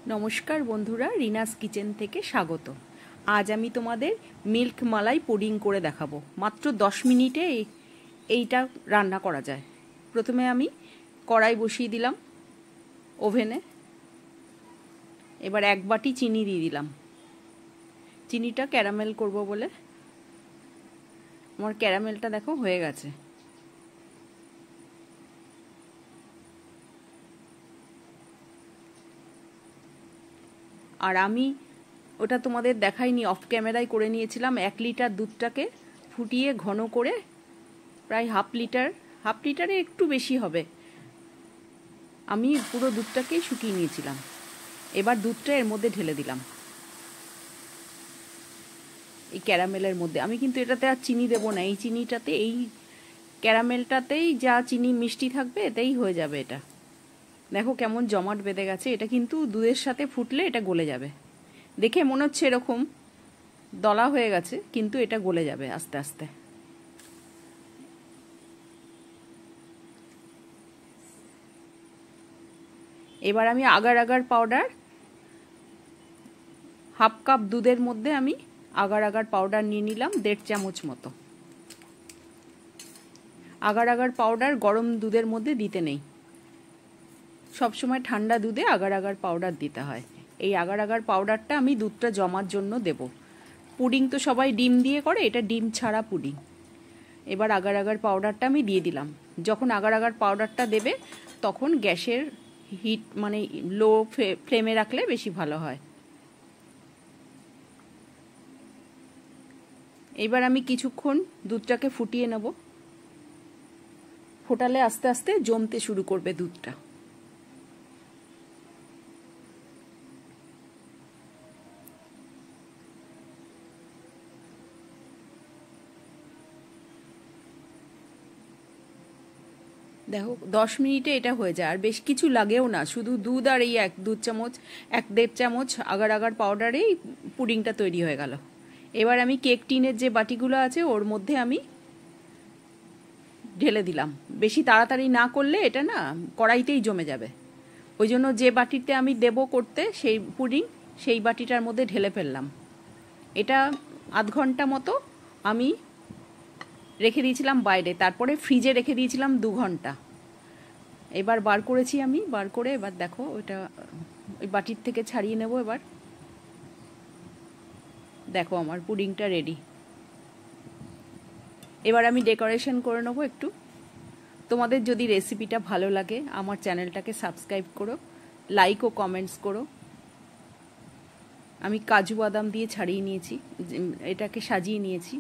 नमस्कार बंधुरा रीनास किचेन थेके स्वागत। आज आमी तोमादेर मिल्क मालाई पुडिंग करे देखाबो। मात्र 10 मिनिटे एइटा रान्ना करा जाय। प्रथमे आमी कड़ाई बसिए दिलाम ओभेने। एबार एक बाटी चीनी दिए दिलाम। चीनीटा क्यारामेल करबो बोले आमार क्यारामेलटा देखो हये गेছে। और आमी ओटा तोमादेर देखाइनी अफ कैमेराय करे निয়েছিলাম। 1 लिटार दूधटाके फुटिए घन करे प्राय हाफ लिटारे एकटू बेशी होबे आमी पुरो दूधटाके शुकिয়ে নিয়েছিলাম। एबार दूधटा एर मध्य ढेले दिलाम এই ক্যারামেলের মধ্যে। আমি কিন্তু এটাতে আর চিনি দেব না, এই চিনিটাতে এই ক্যারামেলটাতেই যা চিনি মিষ্টি থাকবে এতেই হয়ে যাবে। এটা দেখো কেমন জমাট বেঁধে গেছে। এটা কিন্তু দুধের সাথে ফুটলে এটা গলে যাবে। দেখে মনে হচ্ছে এরকম দলা হয়ে গেছে, কিন্তু এটা গলে যাবে আস্তে আস্তে। এবার আমি agar agar powder half cup দুধের মধ্যে আমি আগার আগার পাউডার নিয়ে নিলাম 1.5 চামচ মতো। আগার আগার পাউডার গরম দুধের মধ্যে দিতে নেই, सब समय ठंडा दूधे आगार आगार पाउडार दीते हैं। এই আগার আগার পাউডারটা আমি দুধটা জমার জন্য দেব। পুডিং তো সবাই ডিম দিয়ে করে, এটা ডিম ছাড়া পুডিং। এবার আগার আগার পাউডারটা আমি দিয়ে দিলাম। যখন আগার আগার পাউডারটা দেবে তখন গ্যাসের হিট মানে লো ফ্লেমে রাখলে বেশি ভালো হয়। এবার আমি কিছুক্ষণ দুধটাকে ফুটিয়ে নেব। ফোটালে আস্তে আস্তে জমতে শুরু করবে দুধটা। देखो 10 मिनिटे এটা হয়ে যায়। আর বেশ কিছু লাগেও না, শুধু দুধ আর এই 1-2 চামচ 1-1.5 চামচ আগার আগার পাউডারেই পুডিংটা তৈরি হয়ে গেল। এবার আমি কেক টিনের যে বাটিগুলো আছে ওর মধ্যে আমি ঢেলে দিলাম। বেশি তাড়াতাড়ি না করলে এটা না কড়াইতেই জমে যাবে। ওই জন্য যে বাটিতে আমি দেব করতে সেই পুডিং সেই বাটিটার মধ্যে ঢেলে ফেললাম। এটা আধ ঘন্টা মতো আমি রেখে দিয়েছিলাম বাইরে, তারপরে ফ্রিজে রেখে দিয়েছিলাম 2 ঘন্টা। এবার বার করেছি আমি, বার করে এবার দেখো ওটা ওই বাটির থেকে ছাড়িয়ে নেব। এবার দেখো আমার পুডিংটা রেডি। এবার আমি ডেকোরেশন করে নেব একটু। তোমাদের যদি রেসিপিটা ভালো লাগে আমার চ্যানেলটাকে সাবস্ক্রাইব করো, লাইক ও কমেন্টস করো। আমি কাজু বাদাম দিয়ে ছাড়িয়ে নিয়েছি, এটাকে সাজিয়ে নিয়েছি।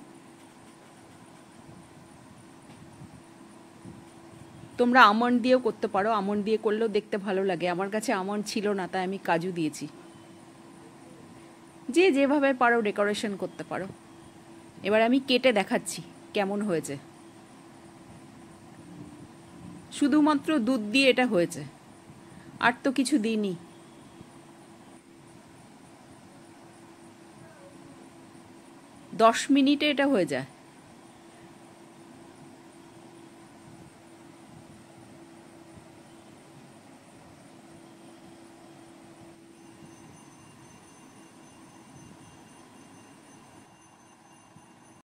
তোমরা আমন্ড দিয়েও করতে পারো, আমন্ড দিয়ে করলেও দেখতে ভালো লাগে। আমার কাছে আমন্ড ছিল না তাই আমি কাজু দিয়েছি। যে যেভাবে পারো ডেকোরেশন করতে পারো। এবার আমি কেটে দেখাচ্ছি কেমন হয়েছে। শুধুমাত্র দুধ দিয়ে এটা হয়েছে, আর তো কিছু দিইনি। দশ মিনিটে এটা হয়ে যায়।